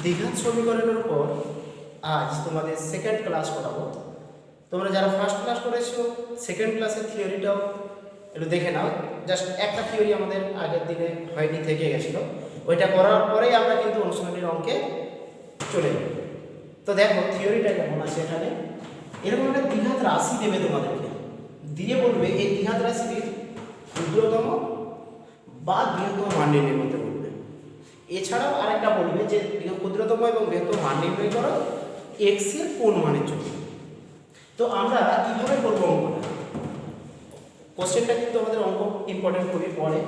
দ্বিঘাত সমীকরণের উপর আজ তোমাদের সেকেন্ড ক্লাস করাবো। তোমরা যারা ফার্স্ট ক্লাস করেছো সেকেন্ড ক্লাসের থিওরিটাও একটু দেখে নাও। জাস্ট একটা থিওরি আমাদের আগের দিনে হয়নি, থেকে গেছিলো। ওইটা করার পরেই আমরা কিন্তু অনুশীলনীর অঙ্কে চলে যাব। তো দেখো থিওরিটা কেমন আছে। এখানে এরকম একটা দ্বিঘাত রাশি দেবে তোমাদেরকে, দিয়ে বলবে এই দ্বিঘাত রাশির ক্ষুদ্রতম বা বৃহত্তম মান নির্ণয় করতে বলবে। এছাড়াও আরেকটা বলবে যে ক্ষুদ্রতম এবং বৃহত্তম মান নির্ণয় করো এক্স এর কোন মানের জন্য। তো আমরা কিভাবে করবো অঙ্কটা? কোশ্চেনটা কিন্তু আমাদের অঙ্ক ইম্পর্টেন্ট খুবই পড়ে।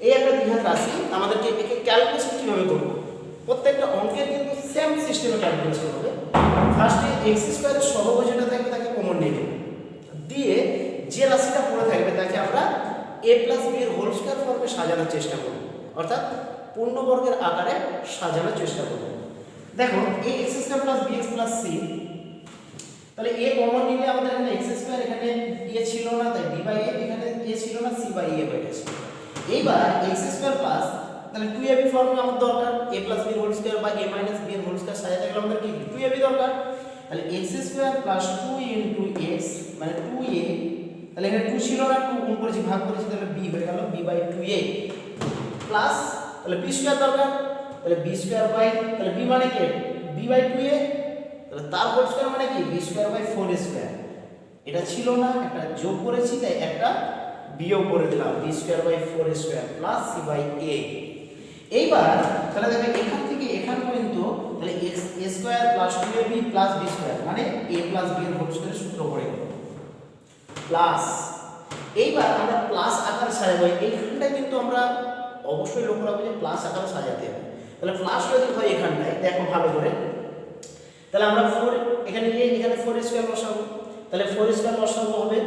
এই একটা দ্বিঘাত রাশি, আমাদেরকে একে ক্যালকুলেশন কীভাবে করবো? প্রত্যেকটা অঙ্কের কিন্তু সেম সিস্টেমে ক্যালকুলেশন হবে। ফার্স্টে এক্স স্কোয়ারের সহগ যেটা থাকবে তাকে কমন নিয়ে নেব, দিয়ে যে রাশিটা পড়ে থাকবে তাকে আমরা এ প্লাস বি এর হোল স্কোয়ার ফর্মে সাজানোর চেষ্টা করব, অর্থাৎ পূর্ণবর্গের আকারে সাজানোর চেষ্টা করব। দেখো a x square plus b x plus c, তাহলে এ কমন নিলে আমাদের এখানে এক্স স্কোয়ার, এখানে এ ছিল না তাই বি বাই এ, এখানে এ ছিল না সি বাই এ হয়ে গেছে। এইবার এক্স স্কোয়ার প্লাস, তাহলে 2ab ফর্মুলা আমার দরকার, a plus b whole square বা a মাইনাস b এর হোল স্কয়ার সাজাতে গেলে আমাদের কি 2ab দরকার। তাহলে x square plus 2 into x মানে 2a, তাহলে এখানে 2 ছিল না, 2 গুণ করেছি ভাগ করেছি, তাহলে b হয়ে গেল b বাই 2a প্লাস, তাহলে b স্কয়ার দরকার, তাহলে b স্কয়ার বাই, তাহলে b মানে কি b বাই 2a, তাহলে তার হোল স্কয়ার মানে কি b স্কয়ার বাই 4 স্কয়ার। এটা ছিল না, একটা যোগ করেছি তাই একটা বিয়োগ করে দিলাম, b square by 4 square plus c by a। এইবার তাহলে দেখো এখান থেকে এখান পর্যন্ত, তাহলে x square plus 2ab plus b square মানে a প্লাস b এর হোল স্কয়ারের সূত্র পড়ে গেল প্লাস। এইবার আমরা প্লাস আকার সাজাবো। এইখানটায় কিন্তু আমরা অবশ্যই লক্ষ্য রাখবো যে প্লাস আকার সাজাতে হবে। তাহলে প্লাস যদি হয় এখানটায়, দেখো ভালো করে, তাহলে আমরা 4 এখানে নিয়ে এখানে 4 স্কয়ার বসাবো, তাহলে 4 স্কয়ার বসাবো হবে,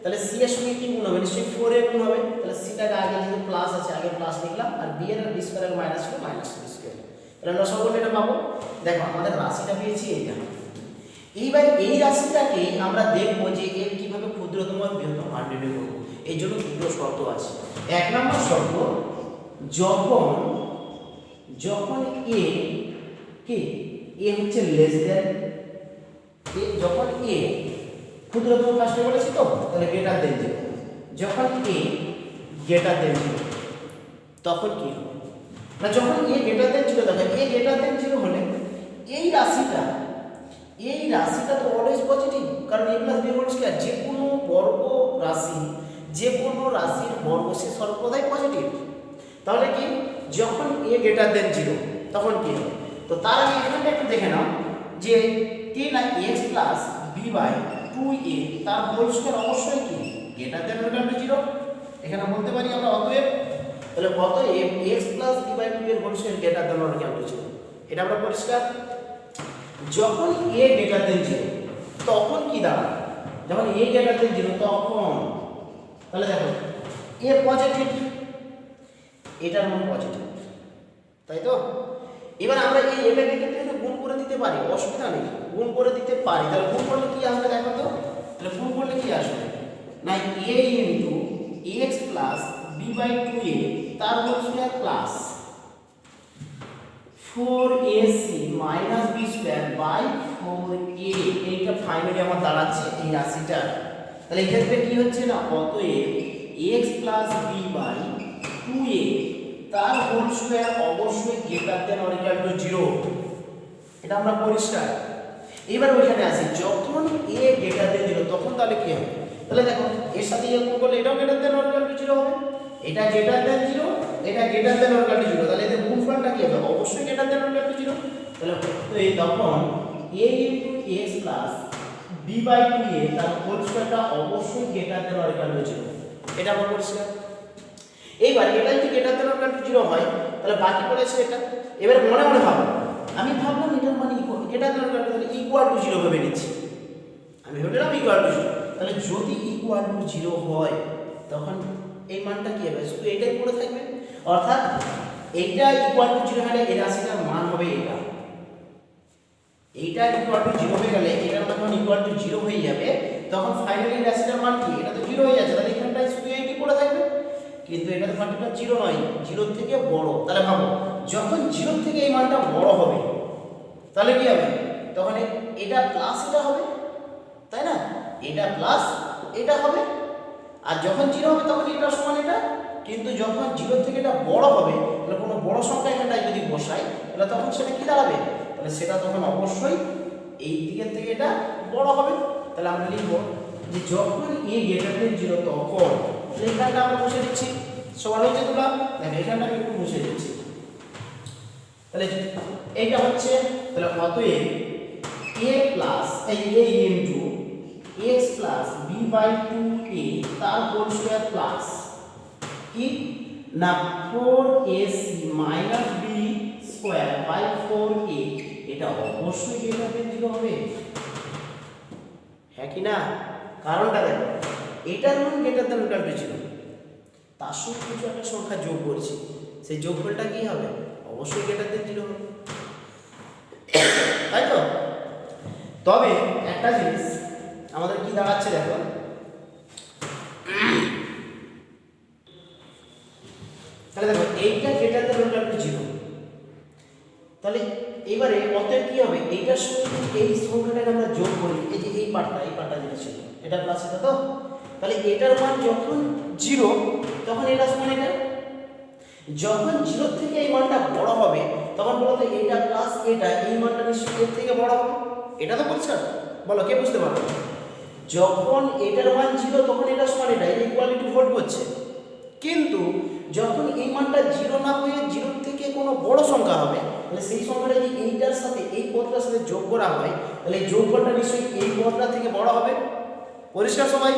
তাহলে c এর সঙ্গে কি গুণ হবে? নিশ্চয়ই 4 এর গুণ হবে। তাহলে c টাকে আগে যেহেতু প্লাস আছে আগে প্লাস লিখলাম, আর b এর b স্কয়ার মাইনাস ছিল মাইনাস b স্কয়ার, তাহলে লসাগু করলে এটা পাবো। দেখো আমাদের রাশিটা পেয়েছি এইটা। এইবার এই রাশিটাকে আমরা দেখবো যে এর কিভাবে ক্ষুদ্রতম আর বৃহত্তম মান নির্ণয় করব। এই জন্য দুটো শর্ত আছে। এক নম্বর শর্ত, যখন a কি a হচ্ছে লেস দেন, যখন a ক্ষুদ্রতম ফার্স্টে বলেছি তো, তাহলে গ্রেটার দেন 0, যখন a গ্রেটার দেন 0 তখন কি হবে না, যখন a গ্রেটার দেন 0, দেখো a গ্রেটার দেন 0 হলে এই রাশিটা তো অলওয়েজ পজিটিভ, কারণ a plus b whole square, যে কোনো বর্গ রাশি, যে কোনো রাশির বর্গ সে সর্বদাই পজিটিভ। তাহলে কি যখন a গ্রেটার দেন 0 তখন কি হবে? তো তার আগে এখানটা একটু দেখে নাও যে কি না x plus b by 2a তার হোল স্কয়ার অবশ্যই কি greater than or equal to 0। এখানে বলতে পারি আমরা অতএব, তাহলে অতএব x প্লাস b বাই 2 এর whole square greater than or equal to 0। এটা আমরা পরিষ্কার। যখন a গ্রেটার দেন 0 তখন কি দাঁড়ায়? যখন a গ্রেটার দেন 0 তখন, তাহলে দেখো a পজিটিভ, এটার মান পজিটিভ, তাই তো? এবার আমরা এই এটাকে কিন্তু গুণ করে দিতে পারি, অসুবিধা নেই, গুণ করে দিতে পারি। তাহলে গুণ করলে কি আসবে দেখো তো? তাহলে গুণ করলে কি আসবে না a into x plus b by 2a তার whole square plus 4ac minus b square by 4a। এইটা ফাইনালি আমার দাঁড়াচ্ছে এই রাশিটা। তাহলে এই ক্ষেত্রে কি হচ্ছে না, অতএব x plus b by 2a তার হোল স্কয়ার অবশ্যই greater than or equal to 0। এটা আমরা পরিষ্কার। এবার ওইখানে আসি, যখন a গ্রেটার দেন 0 তখন তাহলে কি হবে? তাহলে দেখো এর সাথে এ গুণ করলে এটাও greater than or equal to 0 হবে, এটা গ্রেটার দেন 0, এটা greater than or equal to 0, তাহলে এদের গুণফলটা কি হবে? অবশ্যই greater than or equal to 0। তাহলে তো এই তখন a into x plus b by 2a তার হোল স্কয়ারটা অবশ্যই greater than or equal to 0। এটা আমরা পরিষ্কার। এইবার এটা যদি greater than or equal to 0 হয় তাহলে বাকি পড়েছে এটা। এবার মনে মনে ভাবো, আমি ভাবলাম এটার মানে greater than or equal two, তাহলে ইকুয়াল টু 0 ভেবে নিচ্ছি, আমি ভাবলাম ইকুয়াল টু 0। তাহলে যদি ইকুয়াল টু 0 হয় তখন এই মানটা কি হবে? শুধু এটাই পড়ে থাকবে, অর্থাৎ এইটা ইকুয়াল টু 0 হলে এই রাশিটার মান হবে এটা, এইটা ইকুয়াল টু 0 হয়ে গেলে এটার মান যখন ইকুয়াল টু 0 হয়ে যাবে তখন ফাইনালি এই রাশিটার মান কি? এটা তো 0 হয়ে যাচ্ছে, তাহলে এখানটায় শুধু এইটি পড়ে থাকবে। কিন্তু এটা তো মানটা 0 নয়, 0 থেকে বড়। তাহলে ভাবো যখন 0 থেকে এই মানটা বড় হবে তাহলে কি হবে, তখন এটা প্লাস এটা হবে, তাই না? এটা প্লাস এটা হবে, আর যখন 0 হবে তখন এটা সমান এটা। কিন্তু যখন 0 থেকে এটা বড় হবে, তাহলে কোনো বড় সংখ্যা এখানটায় যদি বসাই, তাহলে তখন সেটা কি দাঁড়াবে, তাহলে সেটা তখন অবশ্যই এই দিকের থেকে এটা বড় হবে। তাহলে আমরা লিখব যে যখন a greater than 0 তখন, এখানটা আমরা মুছে দিচ্ছি, সমান হচ্ছে তোমরা দেখো এখানটা আমি একটু মুছে দিচ্ছি। তাহলে এইটা হচ্ছে, তাহলে অতএব a প্লাস এই a into x plus b by 2a তার হোল স্কয়ার প্লাস কি না 4ac minus b square by 4a, এটা অবশ্যই গ্রেটার দেন 0 হবে, হ্যাঁ কি না? কারণটা দেখো, এটার মান গ্রেটার দেন ইকুয়াল টু 0, তার সঙ্গে কিছু একটা সংখ্যা যোগ করছি, সেই যোগফলটা কি হবে, অবশ্যই গ্রেটার দেন 0 হবে, তাই তো? তবে একটা জিনিস আমাদের কি দাঁড়াচ্ছে দেখো, তাহলে দেখো এইটা গ্রেটার দেন ইকুয়াল টু 0, তাহলে এবারে অতএব কি হবে, এইটার সঙ্গে এই সংখ্যাটাকে আমরা যোগ করি, এই যে এই পার্টটা যেটা ছিল এটা প্লাস এটা, তো তাহলে এটার মান যখন 0 তখন এটা সমান এটা, যখন 0 থেকে এই মানটা বড় হবে তখন বলো তো এটা প্লাস এটা, এই মানটা নিশ্চয়ই এর থেকে বড় হবে, এটা তো পরিষ্কার, বলো কে বুঝতে পারবে? যখন এটার মান 0 তখন এটা সমান এটা, এই ইকুয়ালিটি হোল্ড করছে, কিন্তু যখন এই মানটা 0 না হয়ে 0 থেকে কোনো বড় সংখ্যা হবে, তাহলে সেই সংখ্যাটা যদি এইটার সাথে এই পদটার সাথে যোগ করা হয়, তাহলে এই যোগফলটা নিশ্চয়ই এই পদটা থেকে বড় হবে, পরিষ্কার সবাই?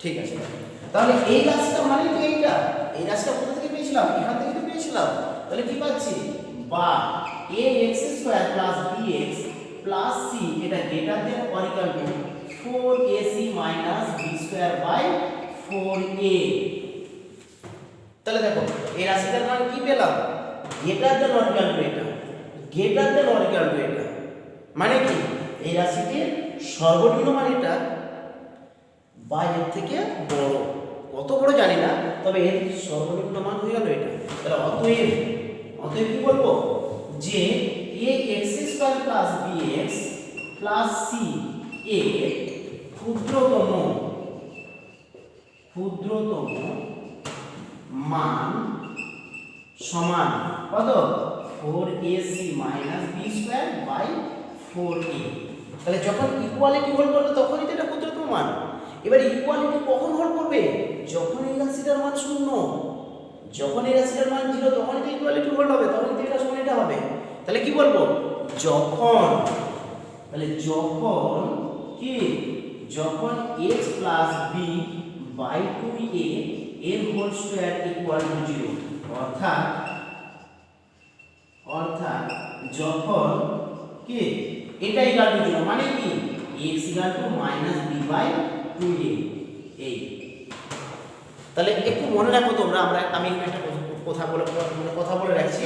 ঠিক আছে, তাহলে এই রাশিটা মানে কি এইটা, এই রাশিটা কোথা থেকে পেয়েছিলাম, এখান থেকে তো পেয়েছিলাম, তাহলে কি পাচ্ছি, বা ax square plus bx plus c এটা greater than or equal to 4ac minus b square by 4a। তাহলে দেখো এই রাশিটার মান কি পেলাম, greater than or equal to এটা, greater than or equal to এটা, মানে কি এই রাশিটির সর্বনিম্ন মান এটা বা এর থেকে বড়, কত বড় জানি না, তবে এর সর্বনিম্ন মান হয়ে গেল এটা। তাহলে অতএব কি বলবো যে ax square plus bx plus c এর ক্ষুদ্রতম মান সমান কত, 4ac minus b square by 4a। তাহলে যখন ইকুয়ালিটি হোল্ড করবে তখনই তো এটা ক্ষুদ্রতম মান। এবার ইকুয়ালিটি কখন হোল্ড করবে, যখন এই রাশিটার মান 0, যখন এই রাশিটার মান 0 তখনই তো ইকুয়ালিটি হোল্ড হবে, তখনই তো এটা সমান এটা হবে। তাহলে কি বলবো, যখন, তাহলে যখন কি, যখন x plus b by 2a এর হোল স্কয়ার ইকুয়াল টু 0, অর্থাৎ যখন কি এটা ইকুয়াল টু 0, মানে কি x equal to minus b by 2a। এই তাহলে একটু মনে রাখো তোমরা, আমি একটা কথা বলে রাখছি,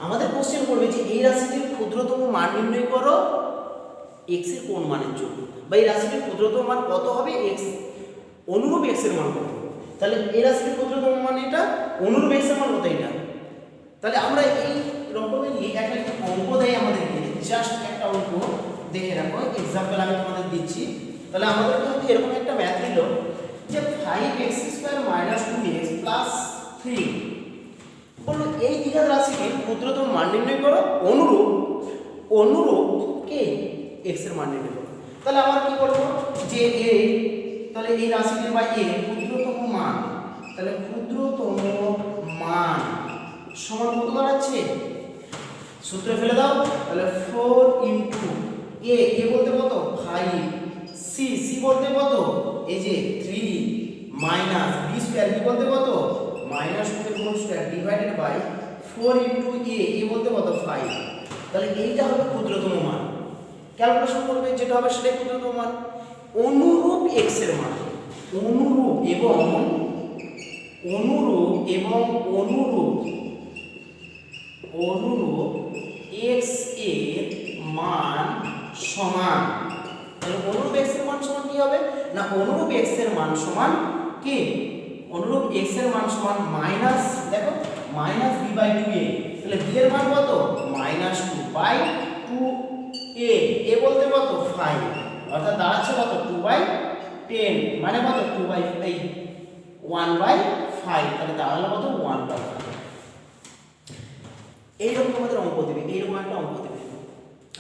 আমাদের কোশ্চেন করবে যে এই রাশিটির ক্ষুদ্রতম মান নির্ণয় করো x এর কোন মানের জন্য, বা এই রাশিটির ক্ষুদ্রতম মান কত হবে, x অনুরূপ x এর মান কত। তাহলে এই রাশিটির ক্ষুদ্রতম মান এটা, অনুরূপ x এর মান কত এটা। তাহলে আমরা এই রকমের একটা অঙ্ক দেয় আমাদেরকে, জাস্ট একটা অঙ্ক দেখে রাখো, এক্সাম্পল আমি তোমাদের দিচ্ছি। তাহলে আমাদেরকে হয়তো এরকম একটা ম্যাথ দিল যে 5x square minus 2x plus 3, বললো এই দ্বিঘাত রাশিটির ক্ষুদ্রতম মান নির্ণয় করো অনুরূপ কে x এর মান নির্ণয় করো। তাহলে আমার কি করবো যে a, তাহলে এই রাশিটির বা a ক্ষুদ্রতম মান, তাহলে ক্ষুদ্রতম মান সমান কত দাঁড়াচ্ছে, সূত্রে ফেলে দাও, তাহলে 4 ইনটু a বলতে কত 5, c বলতে কত এই যে 3 মাইনাস b স্কয়ার b বলতে কত মাইনাস 2 এর whole square divided by 4 into a বলতে কত 5। তাহলে এইটা হবে ক্ষুদ্রতম মান, ক্যালকুলেশন করবে যেটা হবে সেটাই ক্ষুদ্রতম মান। অনুরূপ x এর মান, অনুরূপ x এর মান সমান, তাহলে অনুরূপ x এর মান সমান কি হবে না, অনুরূপ x এর মান সমান কি, অনুরূপ x এর মান সমান মাইনাস, দেখো মাইনাস b বাই 2a, তাহলে b এর মান কত মাইনাস 2 বাই 2a অর্থাৎ দাঁড়াচ্ছে কত 2/10 মানে কত 1/5 তাহলে দাঁড়ালো কত 1/5। এইরকম আমাদের অঙ্ক দেবে, এইরকম একটা অঙ্ক দেবে।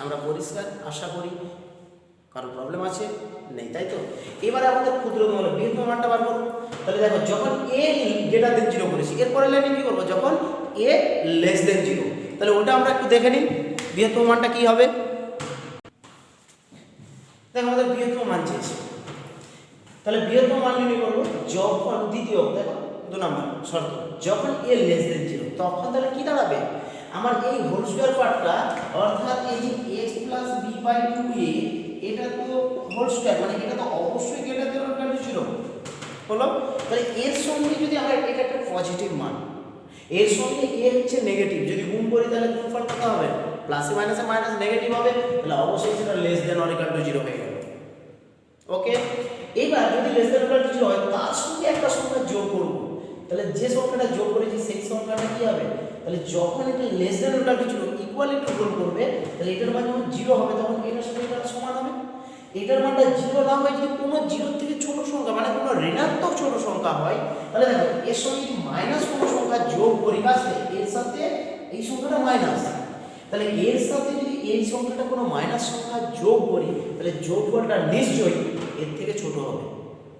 আমরা পরিষ্কার আশা করি, কারো প্রবলেম আছে নেই, তাই তো? এবারে আমাদের ক্ষুদ্রতম হলো বৃহত্তম মানটা বার করবো। তাহলে দেখো যখন a গ্রেটার দেন 0 করেছি, এরপরে লাইনে কি করবো যখন a লেস দেন 0, তাহলে ওটা আমরা একটু দেখে নিই বৃহত্তম মানটা কি হবে। দেখো আমাদের বৃহত্তম মান চেয়েছে, তাহলে বৃহত্তম মান নির্ণয় করবো যখন দ্বিতীয়, দেখো 2 নম্বর শর্ত, যখন a লেস দেন 0 তখন তাহলে কি দাঁড়াবে আমার এই হোল স্কয়ার পার্টটা, অর্থাৎ এই যে x + b/2a এটা তো হোল স্কয়ার মানে এটা তো অবশ্যই greater than or equal to 0 হলো। তাহলে এর সঙ্গে যদি আমরা এটা একটা পজিটিভ মান, এর সঙ্গে a হচ্ছে নেগেটিভ, যদি গুণ করি তাহলে গুণফল কত হবে প্লাসে মাইনাসে মাইনাস নেগেটিভ হবে, তাহলে অবশ্যই সেটা less than or equal to 0 হয়ে গেল। ওকে, এবার যদি less than or equal to 0 হয় তার সঙ্গে একটা সংখ্যা যোগ করব, তাহলে যে সংখ্যাটা যোগ করেছি সেই সংখ্যাটা কি হবে, তাহলে যখন এটা less than or equal to 0 equal to গুণ করবে, তাহলে এটার মান যখন 0 হবে তখন এটার সাথে এটা সমান হবে। এটার মানটা 0 না হয় যদি কোনো 0 থেকে ছোট সংখ্যা মানে কোনো ঋণাত্মক ছোট সংখ্যা হয়, তাহলে দেখো এর সঙ্গে যদি মাইনাস কোনো সংখ্যা যোগ করি কাছে এর সাথে এই সংখ্যাটা মাইনাস, তাহলে এর সাথে যদি এই সংখ্যাটা কোনো মাইনাস সংখ্যা যোগ করি তাহলে যোগফলটা নিশ্চয়ই এর থেকে ছোট হবে,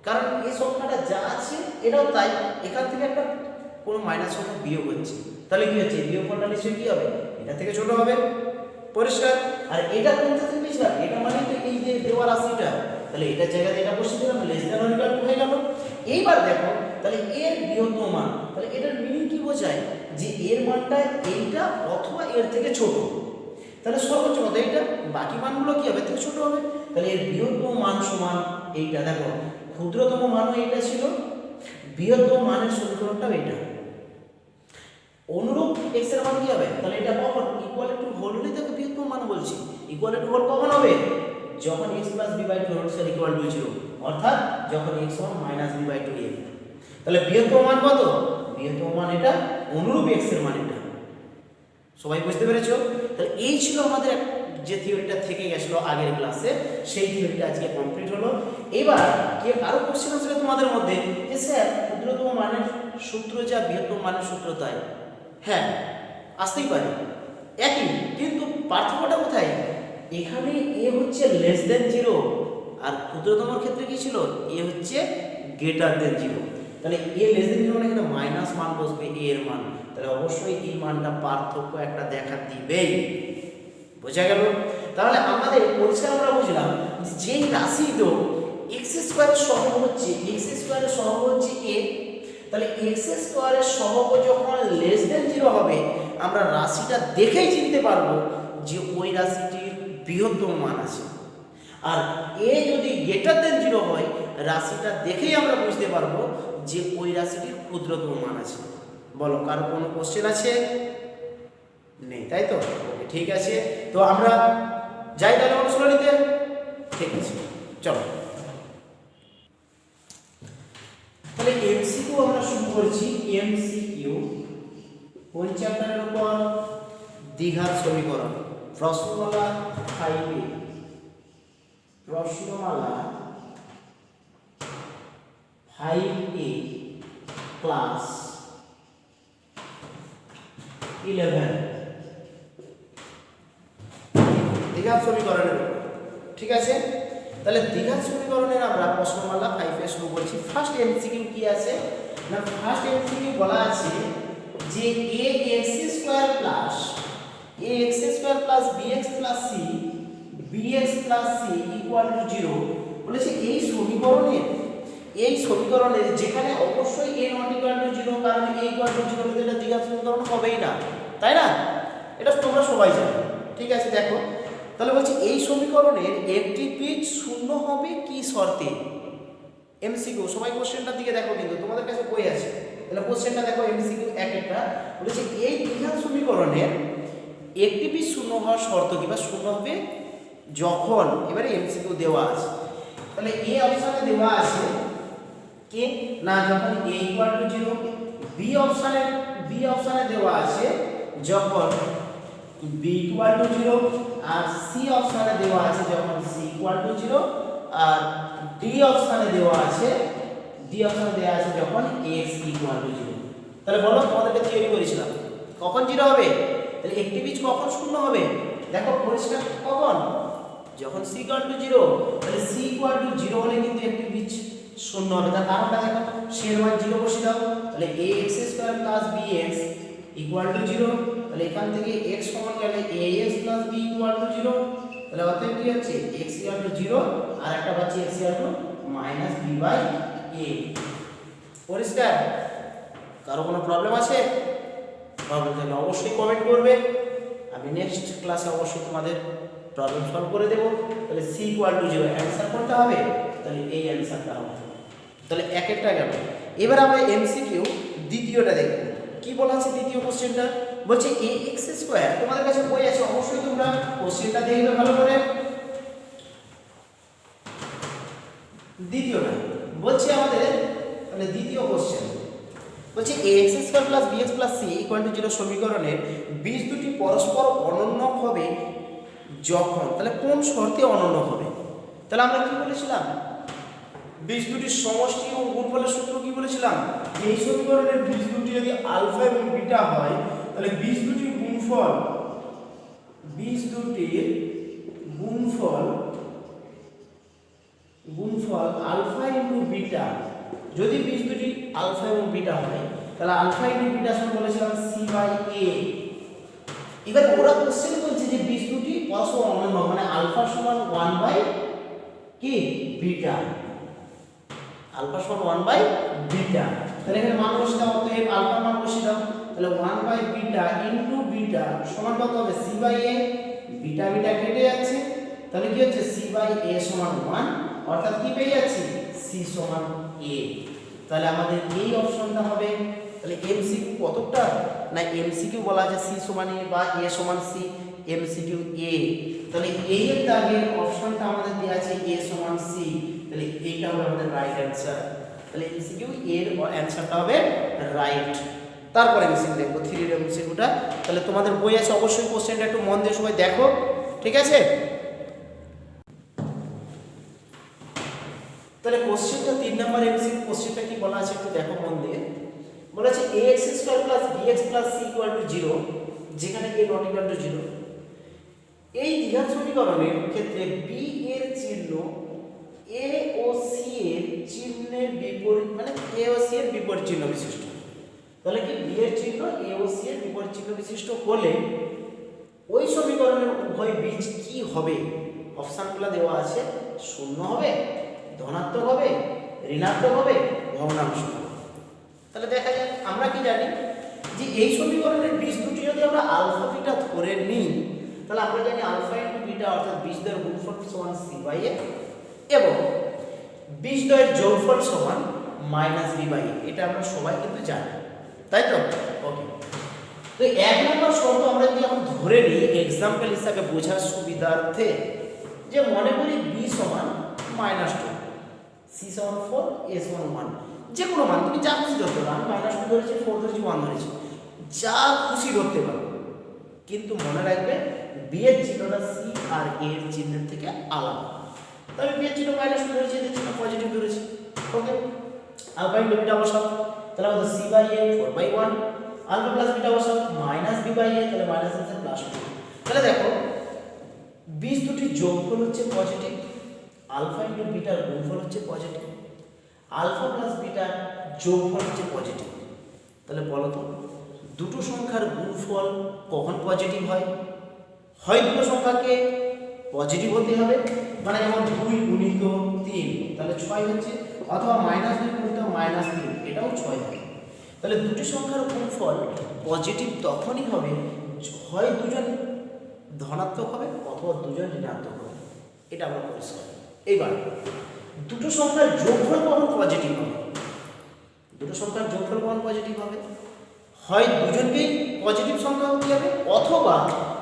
কারণ এই সংখ্যাটা যা আছে এটাও তাই, এখান থেকে একটা কোনো মাইনাস সংখ্যা বিয়োগ হচ্ছে, তাহলে কি হচ্ছে বিয়োগফলটা নিশ্চয়ই কি হবে এটা থেকে ছোট হবে। পরিষ্কার? আর এটা কোনটা থেকে পেয়েছিলাম, এটা মানে তো এই যে দেওয়া রাশিটা, তাহলে এটার জায়গায় এটা বসিয়ে দিলাম, less than or equal two হয়ে গেল। এইবার দেখো তাহলে এর বৃহত্তম মান, তাহলে এটার মিনিং কি বোঝায় যে এর মানটা এইটা অথবা এর থেকে ছোট, তাহলে সর্বোচ্চ কত এইটা, বাকি মানগুলো কি হবে থেকে ছোট হবে, তাহলে এর বৃহত্তম মান সমান এইটা। দেখো ক্ষুদ্রতম মানও এইটা ছিল, বৃহত্তম মানের সমীকরণটাও এইটা, অনুরূপ x এর মান কি হবে, তাহলে এটা কখন ইকুয়াল টু হোল হলে তাকে বৃহত্তম মান বলছি। ইকুয়াল টু হোল কখন হবে, যখন x + b/2 whole square equal to 0, অর্থাৎ যখন x সমান -b/2a। তাহলে বৃহত্তম মান কত, বৃহত্তম মান এটা, অনুরূপ x এর মান এটা। সবাই বুঝতে পেরেছো? তাহলে এই ছিল আমাদের যে থিওরিটা থেকে গেছিল আগের ক্লাসে, সেই থিওরিটা আজকে কমপ্লিট হলো। এবার কি আরো কোশ্চেন আসলে তোমাদের মধ্যে যে স্যার ক্ষুদ্রতম মানের সূত্র যা বৃহত্তম মানের সূত্র তাই, হ্যাঁ আসতেই পারে একই, কিন্তু পার্থক্যটা কোথায়, এখানে এ হচ্ছে লেস দেন 0 আর ক্ষুদ্রতমর ক্ষেত্রে কি ছিল এ হচ্ছে গ্রেটার দেন 0, তাহলে এ লেস দেন 0 মানে এখানে মাইনাস মান বসবে এ এর মান, তাহলে অবশ্যই এই মানটা পার্থক্য একটা দেখা দিবেই। বোঝা গেল? তাহলে আমাদের পরিষ্কার আমরা বুঝলাম যেই রাশি তো x² সহগ হচ্ছে a, তাহলে x² সহগ যখন লেস দেন 0 হবে আমরা রাশিটা দেখেই চিনতে পারবো যে ওই রাশিটির বৃহত্তম মান আছে, আর a যদি গ্রেটার দেন 0 হয় রাশিটা দেখেই আমরা বুঝতে পারবো যে ওই রাশিটির ক্ষুদ্রতম মান আছে। বলো কার কোনো কোশ্চেন আছে? নেই, তাই তো? ঠিক আছে, তো আমরা যাই তাহলে অনুশীলনীতে। ঠিক আছে চলো, তাহলে এমসিকিউ আমরা শুরু করছি। এমসিকিউ কোন চ্যাপ্টারের উপর, দ্বিঘাত সমীকরণ, প্রশ্নমালা 5A, প্রশ্নমালা 5A ক্লাস 11 দ্বিঘাত সমীকরণের উপর। ঠিক আছে, তাহলে দ্বিঘাত সমীকরণের আমরা প্রশ্নমালা 5 এ শুরু করছি। ফার্স্ট এমসিকিউ কি আছে না, ফার্স্ট এমসিকিউ বলা আছে যে ax² + bx + c bx + c = 0 বলেছে এই সমীকরণের যেখানে অবশ্যই a ≠ 0, কারণ a = 0 হলে এটা দ্বিঘাত সমীকরণ হবেই না, তাই না? এটা তোমরা সবাই জানো। ঠিক আছে, দেখো তাহলে বলছি এই সমীকরণের একটি পিচ শূন্য হবে কি শর্তে। এমসিকিউ সবাই কোশ্চেনটার দিকে দেখো, কিন্তু তোমাদের কাছে বই আছে, তাহলে কোশ্চেনটা দেখো এমসিকিউ এক একটা বলেছে এই দ্বিঘাত সমীকরণের একটি পিচ শূন্য হওয়ার শর্ত কি, বা শূন্য হবে যখন, এবারে এমসিকিউ দেওয়া আছে, তাহলে এ অপশনে দেওয়া আছে কি না যখন a = 0, বি অপশনে দেওয়া আছে যখন বি ইকুয়াল টু 0 আর সি অপশনে দেওয়া আছে যখন সি ইকুয়াল টু 0 আর ডি অপশনে দেওয়া আছে যখন এক্স ইকুয়াল টু 0। তাহলে বলো তোমাদেরকে থিওরি করেছিলাম কখন 0 হবে, তাহলে একটি বীজ কখন শূন্য হবে, দেখো পরিষ্কার কখন, যখন c ইকুয়াল টু 0। তাহলে c ইকুয়াল টু 0 হলে কিন্তু একটি বীজ শূন্য হবে। তার কারণটা দেখো, c এর মান 0 বসিয়ে দাও, তাহলে ax square plus bx equal to 0। তাহলে এখান থেকে x সমান গেলে ax plus b equal to 0। তাহলে অতএব কি হচ্ছে x ইকুয়াল টু 0 আর একটা পাচ্ছি x equal to minus b by a। পরিষ্কার? কারো কোনো প্রবলেম আছে? প্রবলেম থাকলে অবশ্যই কমেন্ট করবে, আমি নেক্সট ক্লাসে অবশ্যই তোমাদের প্রবলেম সলভ করে দেব। তাহলে c ইকুয়াল টু 0 অ্যানসার করতে হবে, তাহলে এই অ্যানসারটা হবে। তাহলে এক একটা গেল। এবার আমরা এমসিকিউ দ্বিতীয়টা দেখব। কি বলা আছে দ্বিতীয় কোশ্চেনটা? বলছে ax স্কয়ার, তোমাদের কাছে বই আছে অবশ্যই তোমরা কোশ্চেনটা দেখবে ভালো করে। দ্বিতীয়টা বলছে আমাদের, তাহলে দ্বিতীয় কোশ্চেন বলছে ax square plus bx plus c equal to 0 সমীকরণের বীজ দুটি পরস্পর অনন্য হবে যখন, তাহলে কোন শর্তে অনন্য হবে? তাহলে আমরা কি বলেছিলাম, বীজ দুটির সমষ্টি এবং গুণফলের সূত্র কি বলেছিলাম, এই সমীকরণের বীজ দুটি যদি আলফা এবং বিটা হয় তাহলে বীজ দুটির গুণফল আলফা ইনটু বিটা, যদি বীজ দুটি আলফা এবং বিটা হয় তাহলে আলফা ইনটু বিটা সমান বলেছিলাম c বাই a। এবার ওরা কোশ্চেন বলছে যে বীজ দুটি পরস্পর অনন্য, মানে আলফা সমান 1 বাই কি বিটা, আলফা সমান 1 বাই বিটা। তাহলে এখানে মান বসিয়ে দাও, অতএব আলফা মান বসিয়ে দাও, তাহলে 1 বাই বিটা ইনটু বিটা সমান কত হবে c by a, beta beta কেটে যাচ্ছে, তাহলে কি হচ্ছে c বাই a সমান 1, অর্থাৎ কি পেয়ে যাচ্ছি c সমান a। তাহলে আমাদের এই অপশনটা হবে। তাহলে এমসিকিউ কতটা না, এমসিকিউ বলা আছে c সমান a বা a সমান c, এমসিকিউ a। তাহলে এই এর দাগের অপশনটা আমাদের দেয়া আছে a সমান c, তাহলে এইটা হবে আমাদের রাইট অ্যানসার। তাহলে এমসিকিউ এর অ্যানসারটা হবে রাইট। তারপরে এমসিকিউ দেখবো 3 এর এমসিকিউটা। তাহলে তোমাদের বই আছে অবশ্যই কোশ্চেনটা একটু মন দিয়ে সবাই দেখো, ঠিক আছে? তাহলে কোশ্চেনটা 3 নাম্বার এমসিকিউ কোশ্চেনটা কি বলা আছে একটু দেখো মন দিয়ে। বলা আছে ax square plus bx plus c equal to 0, যেখানে a নট ইকুয়াল টু 0। এই দ্বিঘাত সমীকরণের ক্ষেত্রে b এর চিহ্ন a ও c এর চিহ্নের বিপরীত, মানে a ও c এর বিপরীত চিহ্ন বিশিষ্ট। তাহলে কি b এর চিহ্ন a ও c এর বিপরীত চিহ্ন বিশিষ্ট হলে ওই সমীকরণের উভয় বীজ কি হবে? অপশনগুলো দেওয়া আছে, শূন্য হবে, ধনাত্মক হবে, ঋণাত্মক হবে, ভগ্নাংশ হবে। তাহলে দেখা যাক, আমরা কি জানি যে এই সমীকরণের বীজ দুটি যদি আমরা আলফা বিটা ধরে নিই তাহলে আমরা জানি আলফা ইনটু বিটা অর্থাৎ বীজদ্বয়ের গুণফল সমান c বাই a এবং বীজদ্বয়ের যোগফল সমান মাইনাস b বাই a। এটা আমরা সবাই কিন্তু জানি, তাই তো? ওকে, তো এক নম্বর শর্ত আমরা যদি এখন ধরে নিই एग्जांपल হিসাবে বোঝার সুবিধার্থে, যে মনে করি b সমান -2, c সমান 4, a সমান 1, যে কোনো মান তুমি যা খুশি ধরতে পারো। আমি -2 ধরেছি, 4 ধরেছি, 1 ধরেছি, যা খুশি ধরতে পারো, কিন্তু মনে রাখবে b এর চিহ্নটা c আর a এর চিহ্নের থেকে আলাদা। তাহলে b এর চিহ্ন -2 ধরেছি, এর চিহ্ন পজিটিভ ধরেছি। ওকে, আলফা ইনটু বিটা বসাও, তাহলে আমাদের c by a 4/1, alpha plus beta বসাও মাইনাস b বাই a, তাহলে মাইনাস আছে প্লাস 2। তাহলে দেখো বীজ দুটির যোগফল হচ্ছে পজিটিভ, আলফা ইনটু বিটার গুণফল হচ্ছে পজিটিভ, আলফা প্লাস বিটার যোগফল হচ্ছে পজিটিভ। তাহলে বলো তো দুটো সংখ্যার গুণফল কখন পজিটিভ হয়? হয় দুটো সংখ্যাকে পজিটিভ হতে হবে, মানে যেমন 2 গুণিত 3 তাহলে 6 হচ্ছে, অথবা -2 গুণিত -3 এটাও 6 হবে। তাহলে দুটি সংখ্যার গুণফল পজিটিভ তখনই হবে হয় দুজন ধনাত্মক হবে অথবা দুজন ঋণাত্মক হবে, এটা আমরা পরিষ্কার। এইবার দুটো সংখ্যার যোগফল কখন পজিটিভ হবে? দুটো সংখ্যার যোগফল কখন পজিটিভ হবে? হয় দুজনকেই পজিটিভ সংখ্যা হতে হবে, অথবা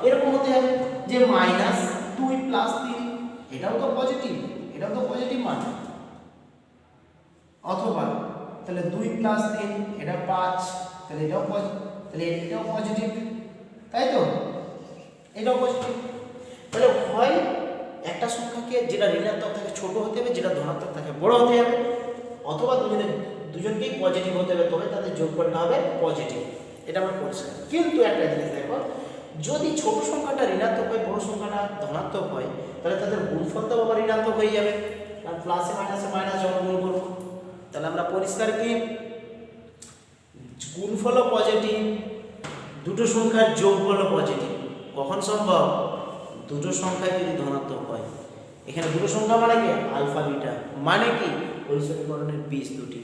এরকম হতে হবে যে -2 প্লাস 3 এটাও তো পজিটিভ, এটাও তো পজিটিভ মান, অথবা তাহলে 2 প্লাস 3 এটা 5, তাহলে এটাও পজিটিভ, তাই তো? এটাও পজিটিভ। তাহলে হয় একটা সংখ্যাকে যেটা ঋণাত্মক থাকে ছোট হতে হবে, যেটা ধনাত্মক থাকে বড় হতে হবে, অথবা দুজনকেই পজিটিভ হতে হবে, তবে তাদের যোগফলটা হবে পজিটিভ। এটা আমরা পরিষ্কার। কিন্তু একটা জিনিস দেখো, যদি ছোট সংখ্যাটা ঋণাত্মক হয়, বড় সংখ্যাটা ধনাত্মক হয়, তাহলে তাদের গুণফলটাও আবার ঋণাত্মক হয়ে যাবে, কারণ প্লাসে মাইনাসে মাইনাস যখন গুণ করবো। তাহলে আমরা পরিষ্কার কি গুণফলও পজিটিভ, দুটো সংখ্যার যোগফলও পজিটিভ। কখন সম্ভব? দুটো সংখ্যা যদি ধনাত্মক হয়। এখানে দুটো সংখ্যা মানে কি আলফা বিটা, মানে কি ওই সমীকরণের বীজ দুটি।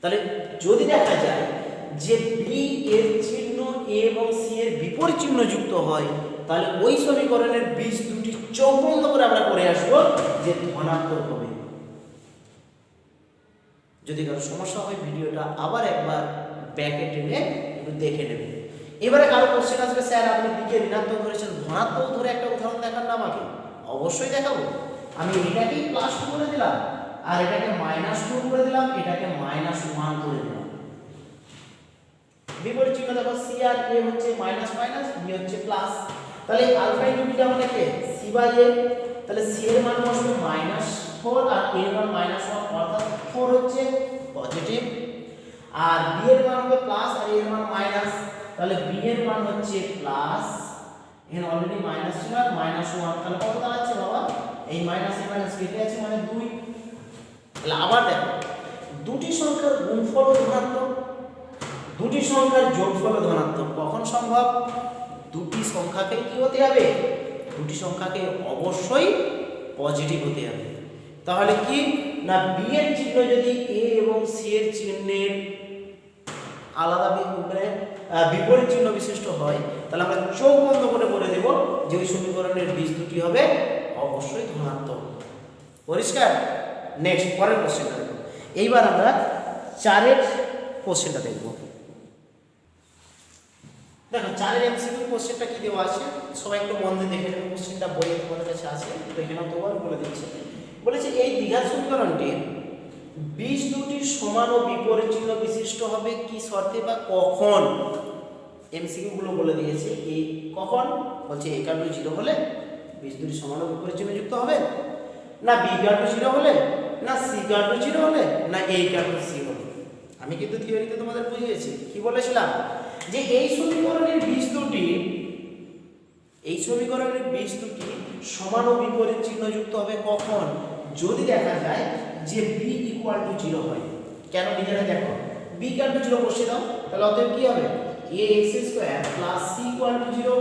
তাহলে যদি দেখা যায় যে বি এর চিহ্ন এ এবং সি এর বিপরীত চিহ্ন যুক্ত হয়, তাহলে ওই সমীকরণের বীজ দুটি চোখ বন্ধ করে আমরা করে আসবো যে ধনাত্মক হবে। যদি কারো সমস্যা হয় ভিডিওটা আবার একবার ব্যাকে টেনে একটু দেখে নেবেন। এবারে কারো কোশ্চেন আসবে, স্যার আপনি দিকে ঋণাত্মক ধরেছেন, ধনাত্মক ধরে একটা উদাহরণ দেখান না আমাকে। অবশ্যই দেখাবো। আমি এটাকেই +2 করে দিলাম, আর এটাকে -2 করে দিলাম, এটাকে -1 করে দিলাম। বিপরীত চিহ্ন দেখো, সি আর এ হচ্ছে মাইনাস মাইনাস, বি হচ্ছে প্লাস। তাহলে আলফা ইনটু বিটা মানে কি সি বাই এ। তাহলে সি এর মান বসবে -4 আর এর মান -1, অর্থাৎ 4 হচ্ছে পজিটিভ, আর বি এর মান হবে প্লাস আর এর মান মাইনাস। তাহলে বি এর মান হচ্ছে প্লাস, এখানে অলরেডি মাইনাস ছিল আর -1, তাহলে কত দাঁড়াচ্ছে বাবা? এই মাইনাস এর মাইনাস কেটে আছে মানে 2। তাহলে আবার দেখো, দুটি সংখ্যার গুণফল ধনাত্মক, দুটি সংখ্যার যোগফল ধনাত্মক। কখন সম্ভব? দুটি সংখ্যাকে কি হতে হবে? দুটি সংখ্যাকে অবশ্যই পজিটিভ হতে হবে। তাহলে কি না, বি এর চিহ্ন যদি এ এবং সি এর চিহ্নের আলাদা বিপরীত চিহ্ন বিশিষ্ট হয়, তাহলে আমরা চোখ বন্ধ করে বলে দেব যে ওই সমীকরণের বীজ দুটি হবে অবশ্যই ধনাত্মক। পরিষ্কার? নেক্সট পরের কোশ্চেনটা দেখো। এইবার আমরা 4-এর কোশ্চেনটা দেখব। দেখো 4-এর এমসিকিউ কোশ্চেনটা কি দেওয়া আছে, সবাই একটু মন দিয়ে দেখে নেবে। কোশ্চেনটা বইয়ে তোমাদের কাছে আছে, দেখে নাও। তোমার বলে দিচ্ছে, বলেছে এই দ্বিঘাত সমীকরণটির বীজ দুটি সমান ও বিপরীত চিহ্ন বিশিষ্ট হবে কি শর্তে বা কখন? এমসিকিউ গুলো বলে দিয়েছে। এই কখন বলছে a = 0 হলে বীজ দুটি সমান ও বিপরীত চিহ্ন যুক্ত হবে, না b = 0 হলে, না c = 0 হলে, না a = c হলে। আমি কিন্তু থিওরিতে তোমাদের বুঝিয়েছি। কি বলেছিলাম? যে এই সমীকরণের বীজ দুটি সমান ও বিপরীত চিহ্ন যুক্ত হবে কখন? যদি দেখা যায় যে b = 0 হয়। কেন নিজেরা দেখো, b = 0 বসিয়ে দাও, তাহলে অতএব কি হবে? ax² + c = 0।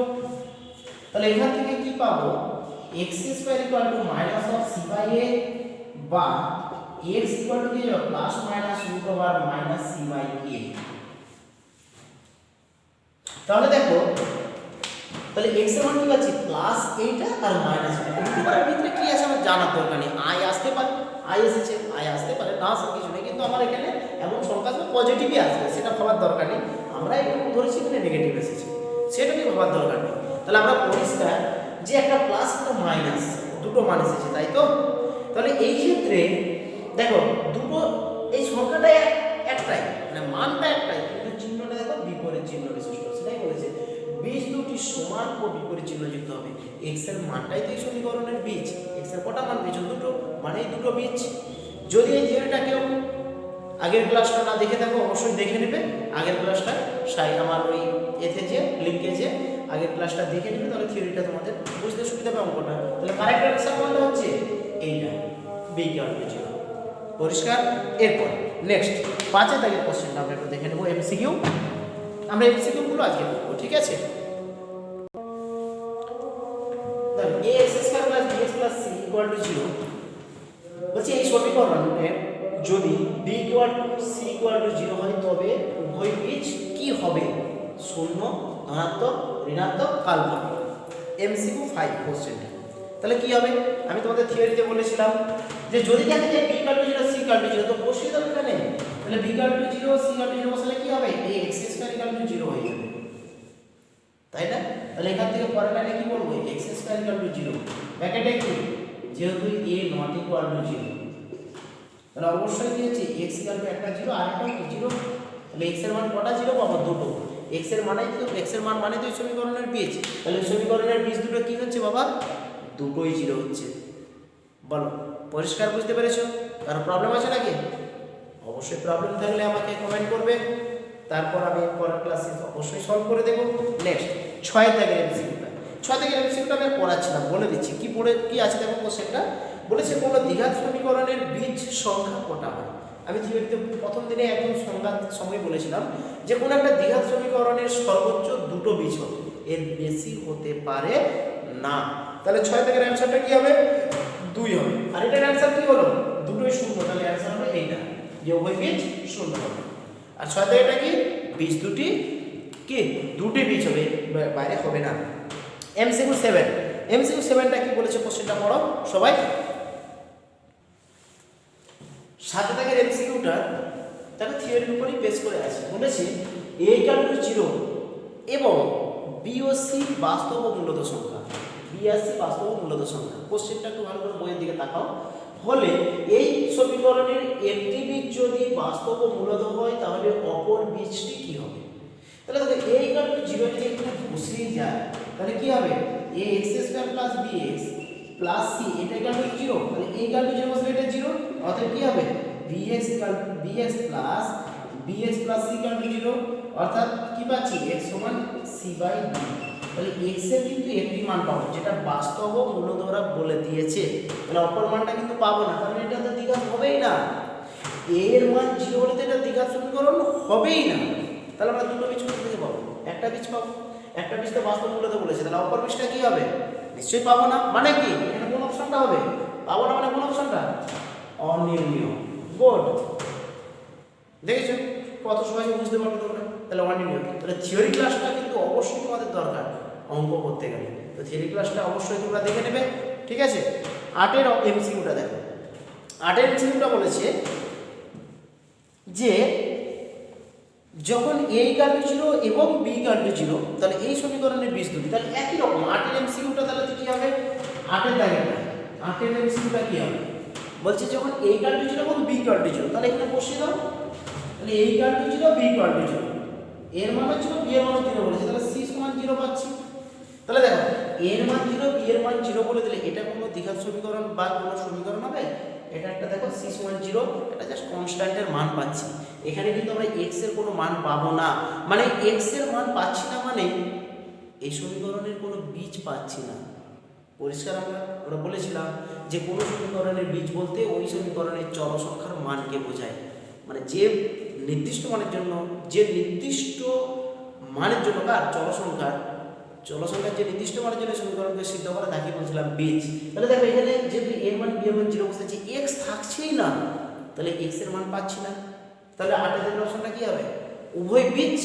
তাহলে এখান থেকে কি পাবো? x² - c/a বা x = কি হবে? +- c/a। তাহলে দেখো, তাহলে x এর মান কি আছে? প্লাস এইটা আর মাইনাস এইটা। দুটোর ভিতরে কি আছে আমার জানার দরকার নেই। i আসতে পারে, i এসেছে, i আসতে পারে, না আসার কিছু নেই। কিন্তু আমার এখানে এমন সংখ্যা আসবে পজিটিভই আসবে, সেটা ভাবার দরকার নেই। আমরা এরকম ধরেছি এখানে নেগেটিভ এসেছে, সেটা নিয়ে ভাবার দরকার নেই। তাহলে আমরা পরিষ্কার যে একটা প্লাস একটা মাইনাস দুটো মান এসেছে, তাই তো? তাহলে এই ক্ষেত্রে দেখো, দুটো এই সংখ্যাটা একটাই, মানে মানটা একটাই, কিন্তু চিহ্নটা দেখো বিপরীত চিহ্ন বিশিষ্ট। সেটাই বলেছে বীজ দুটি সমান ও বিপরীত চিহ্ন যুক্ত হবে। x এর মানটাই তো এই সমীকরণের বীজ। x এর কটা মান পেয়েছো? দুটো, মানে এই দুটো বীজ। যদি এই থিওরিটা কেউ আগের ক্লাসটা না দেখে থাকো, অবশ্যই দেখে নেবে আগের ক্লাসটা। আমার ওই এতে যে লিঙ্কে যে আগের ক্লাসটা দেখে নেবে, তাহলে থিওরিটা তোমাদের বুঝতে সুবিধা হবে অঙ্কটা। তাহলে কারেক্ট অ্যান্সার কোনটা হচ্ছে? এইটা, b = 0। পরিষ্কার? এরপর নেক্সট 5-এর দাগের কোশ্চেনটা আমরা একটু দেখে নেব। এমসিকিউ, আমরা এমসিকিউ গুলো আজকে করব, ঠিক আছে? দেখো ax² + bx + c = 0 বলছে এই সমীকরণের যদি b = c = 0 হয়, তবে উভয় বীজ কি হবে? শূন্য, ধনাত্মক, ঋণাত্মক, কাল্পনিক। এমসিকিউ 5 কোশ্চেনটা। তাহলে কি হবে? আমি তোমাদের থিওরিতে বলেছিলাম যে যদি দেখা যায় b = 0 c = 0, তো বসিয়ে দাও এখানে। তাহলে b = 0 c = 0 বসালে কি হবে? ax² = 0 হয়ে যাবে, তাই না? তাহলে এখান থেকে পরের লাইনে কি বলবো? x² = 0 ব্র্যাকেটে কি, যেহেতু a ≠ 0, তাহলে অবশ্যই কি হচ্ছে x = একটা 0 আর একটা কি 0। তাহলে x এর মান কটা 0 পাবো? দুটো। এক্স এর মান মানে তো এই সমীকরণের বীজ, তাহলে এই সমীকরণের বীজ দুটো কি হচ্ছে বাবা? দুটোই জিরো হচ্ছে। বলো, পরিষ্কার বুঝতে পেরেছো? কারো প্রবলেম আছে নাকি? অবশ্যই প্রবলেম থাকলে আমাকে কমেন্ট করবে, তারপর আমি পরের ক্লাসে অবশ্যই সলভ করে দেবো। নেক্সট 6 দাগের এমসিকিউটা। 6 দাগের এমসিকিউটা আমি পড়াচ্ছিলাম, বলে দিচ্ছি কি আছে দেখো কোশ্চেনটা। বলেছে কোনো দ্বিঘাত সমীকরণের বীজ সংখ্যা কটা হয়। আমি থিওরিতে প্রথম দিনে একদম সংখ্যার সময় বলেছিলাম যে কোনো একটা দ্বিঘাত সমীকরণের সর্বোচ্চ দুটো বীজ হবে, এর বেশি হতে পারে না। তাহলে 6 দাগের অ্যান্সারটা কি হবে? 2 হবে। আর এটার অ্যান্সার কি হলো? দুটোই শূন্য, তাহলে অ্যান্সার হবে এইটা, যে উভয় বীজ শূন্য হবে। আর 6 দাগেরটা কি? বীজ দুটি কি? দুটি বীজ হবে, বাইরে হবে না। এমসিকিউ 7। এমসিকিউ 7টা কি বলেছে কোশ্চেনটা পড়ো সবাই। 7 দাগের এমসিকিউটা তাহলে থিওরির উপরই বেস করে আছে। বলেছে a = 0 এবং b ও c বাস্তব ও মূলত সংখ্যা। b আর c বাস্তব ও মূলত সংখ্যা। কোশ্চেনটা একটু ভালো করে বইয়ের দিকে তাকাও। হলে এই সমীকরণের একটি বীজ যদি বাস্তব ও মূলত হয় তাহলে অপর বীজটি কি হবে? তাহলে দেখো a = 0 যদি এখানে বসেই যায় তাহলে কি হবে? ax² + bx + c এটা = 0, তাহলে a = 0 বসলে এটা 0, অতএব কি হবে? bx + c = 0, অর্থাৎ কি পাচ্ছি? x = c/d। তাহলে x এর কিন্তু একটি মান পাবো যেটা বাস্তব ও মূলত ওরা বলে দিয়েছে, তাহলে অপর মানটা কিন্তু পাবো না, কারণ এটা তো দ্বিঘাত হবেই না। a এর মান 0 হলে তো এটা দ্বিঘাত সমীকরণ হবেই না। তাহলে আমরা দুটো বীজ কোথা থেকে পাবো? একটা বীজ পাবো, একটা বীজ তো বাস্তব মূলত বলেছে, তাহলে অপর বীজটা কি হবে? নিশ্চয়ই পাবো না। মানে কি? এখানে কোন অপশনটা হবে? পাবো না মানে কোন অপশনটা? অনির্ণীয়। গুড, দেখেছো কত সহজে বুঝতে পারবে তোমরা। তাহলে অনির্ণীয়। তাহলে থিওরি ক্লাসটা কিন্তু অবশ্যই তোমাদের দরকার অঙ্ক করতে গেলে, তো থিওরি ক্লাসটা অবশ্যই তোমরা দেখে নেবে, ঠিক আছে? 8 এমসিকিউটা দেখো। 8 এমসিকিউটা বলেছে যে যখন a = 0 এবং b = 0 তাহলে এই সমীকরণের বীজ দুটি, তাহলে একই রকম 8 এমসিকিউটা তাহলে কি হবে? 8 দাগেরটা 8 এমসিকিউটা কি হবে? বলছে যখন a = 0 এবং b = 0, তাহলে এখানে বসিয়ে দাও। তাহলে a = 0 b = 0, এর মান হচ্ছে b এর মান 0 বলেছে, তাহলে c = 0 পাচ্ছি। তাহলে দেখো a এর মান 0 b এর মান 0 বলে দিলে এটা কোনো দ্বিঘাত সমীকরণ বা কোনো সমীকরণ হবে? এটা একটা দেখো c = 0, এটা জাস্ট কনস্ট্যান্টের মান পাচ্ছি। এখানে কিন্তু আমরা x এর কোনো মান পাবো না, মানে x এর মান পাচ্ছি না মানে এই সমীকরণের কোনো বীজ পাচ্ছি না। পরিষ্কার? আমরা বলেছিলাম যে কোনো সমীকরণের বীজ বলতে ওই সমীকরণের চল সংখ্যার মানকে বোঝায়, মানে যে নির্দিষ্ট মানের জন্য কার চল সংখ্যার যে নির্দিষ্ট মানের জন্য সমীকরণকে সিদ্ধ করা তাকে বলছিলাম বীজ। তাহলে দেখো এখানে যেহেতু এর মান বি এর মান 0 বসেছে, x থাকছেই না, তাহলে x এর মান পাচ্ছি না। তাহলে 8 এর অপশনটা কি হবে? উভয় বীজ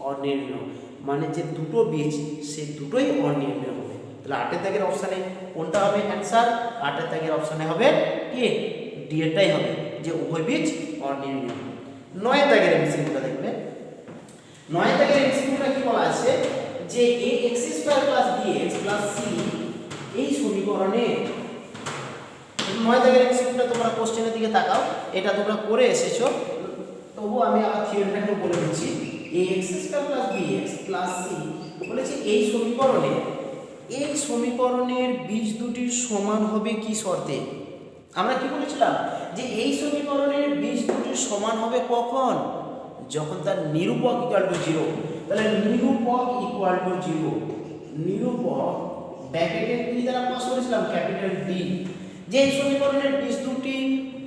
অনির্ণীয়, মানে যে দুটো বীজ সেই দুটোই অনির্ণীয় হবে। তাহলে 8 এর দাগের অপশনে কোনটা হবে অ্যান্সার? 8 এর দাগের অপশনে হবে কি? ডি এরটাই হবে, যে উভয় বীজ অনির্ণীয়। 9 এর দাগের এমসিকিউটা দেখবে। 9 এর দাগের এমসিকিউটা কি বলা আছে যে ax² + bx + c এই সমীকরণে 9 দাগের এমসিকিউটা তোমরা কোশ্চেনের দিকে তাকাও, এটা তোমরা করে এসেছো, তবু আমি আমার থিওরিটা একটু বলে দিচ্ছি। ax² + bx + c বলেছে এই সমীকরণের বীজ দুটির সমান হবে কি শর্তে? আমরা কি বলেছিলাম যে এই সমীকরণের বীজ দুটির সমান হবে কখন? যখন তার নিরূপক = 0। তাহলে নিরূপক = 0, নিরূপক ব্র্যাকেটের কি দ্বারা পাস করেছিলাম? Capital D. যে এই সমীকরণের বীজ দুটি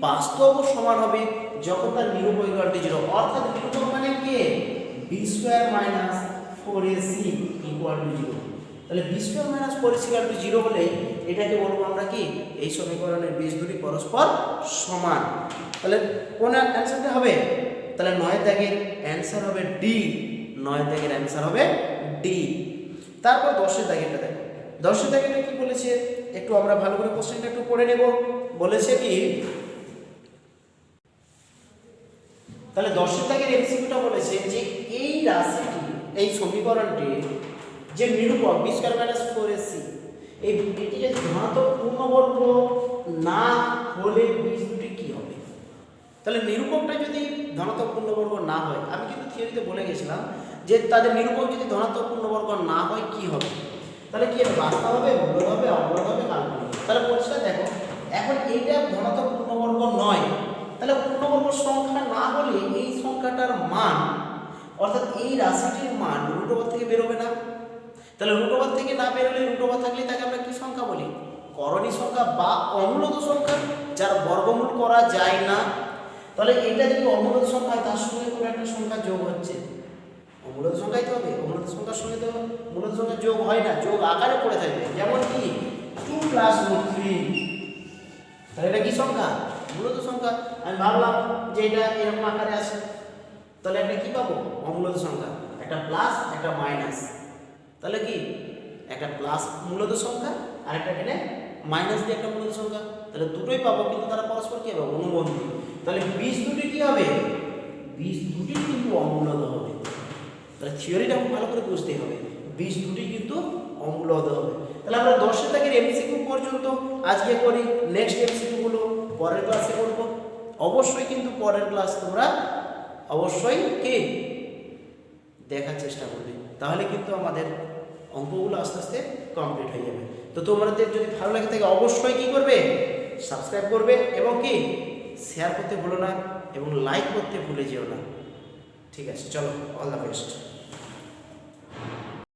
বাস্তব সমান হবে যখন তার নিরূপক = 0, অর্থাৎ নিরূপক মানে কি? b² - 4ac = 0। তাহলে b² - 4ac = 0 হলে এটাকে বলবো আমরা কি? এই সমীকরণের বীজ দুটি পরস্পর সমান। তাহলে কোন অ্যানসারটা হবে? তাহলে 9 দাগের অ্যানসার হবে ডি। 9 দাগের অ্যানসার হবে ডি। তারপর 10 দাগেরটা দেখো। 10 দাগেরটা কি বলেছে একটু আমরা ভালো করে কোশ্চেনটা একটু পড়ে নেব। বলেছে কি? তাহলে 10 দাগের এমসিকিউটা বলেছে যে এই রাশিটি, এই সমীকরণটি যে নিরূপক b² - 4ac, এই এটি যদি ধনাত্মক পূর্ণবর্গ না হলে বীজ দুটি কি হবে? তাহলে নিরূপকটা যদি ধনাত্মক পূর্ণবর্গ না হয়, আমি কিন্তু থিওরিতে বলে গেছিলাম যে তাদের নিরূপক যদি ধনাত্মক পূর্ণবর্গ না হয় কি হবে, তাহলে কি হবে, বাস্তব হবে, মূলদ হবে, অমূলদ হবে, কাল্পনিক। তাহলে পরিষ্কার দেখো, এখন এইটা ধনাত্মক পূর্ণবর্গ নয়, তাহলে পূর্ণবর্গ সংখ্যা না হলে এই সংখ্যাটার মান অর্থাৎ এই রাশিটির মান রুট ওভার থেকে বেরোবে না। তাহলে রুট ওভার থেকে না বেরোলে, রুট ওভার থাকলে তাকে আমরা কি সংখ্যা বলি, করণী সংখ্যা বা অমূলদ সংখ্যা, যার বর্গমূল করা যায় না। তাহলে এটা যদি অমূলদ সংখ্যা হয় তার সঙ্গে কোনো একটা সংখ্যা যোগ হচ্ছে, অমূলদ সংখ্যাই তো হবে, অমূলদ সংখ্যার সঙ্গে তো মূলদ সংখ্যা যোগ হয় না, যোগ আকারে পড়ে থাকবে। যেমন কি 2 + √3, তাহলে এটা কি সংখ্যা, মূলদ সংখ্যা। আমি ভাবলাম যে এটা এরকম আকারে আছে, তাহলে একটা কি পাবো, অমূলদ সংখ্যা, একটা প্লাস একটা মাইনাস। তাহলে কি একটা প্লাস মূলদ সংখ্যা আর একটা এখানে মাইনাস দিয়ে একটা মূলদ সংখ্যা, তাহলে দুটোই পাবো, কিন্তু তারা পরস্পর কি হবে, অনুবন্ধী। তাহলে 20 দুটি কি হবে, 20 দুটি কিন্তু অমূলদ হবে। তাহলে থিওরিটা ভালো করে বুঝতে হবে, 20 দুটি কিন্তু অমূলদ হবে। তাহলে আমরা 10 থেকে এমসিকিউ পর্যন্ত আজকে করি, নেক্সট এমসিকিউ গুলো পরের ক্লাসে করব। অবশ্যই কিন্তু পরের ক্লাস তোমরা অবশ্যই কি দেখার চেষ্টা করবে, তাহলে কিন্তু আমাদের অঙ্কগুলো আস্তে আস্তে কমপ্লিট হয়ে যাবে। তো তোমাদের যদি ভালো লাগে থাকে অবশ্যই কি করবে, সাবস্ক্রাইব করবে এবং কি শেয়ার করতে ভুলো না এবং লাইক করতে ভুলে যেও না। ঠিক আছে, চলো, অল দ্য বেস্ট।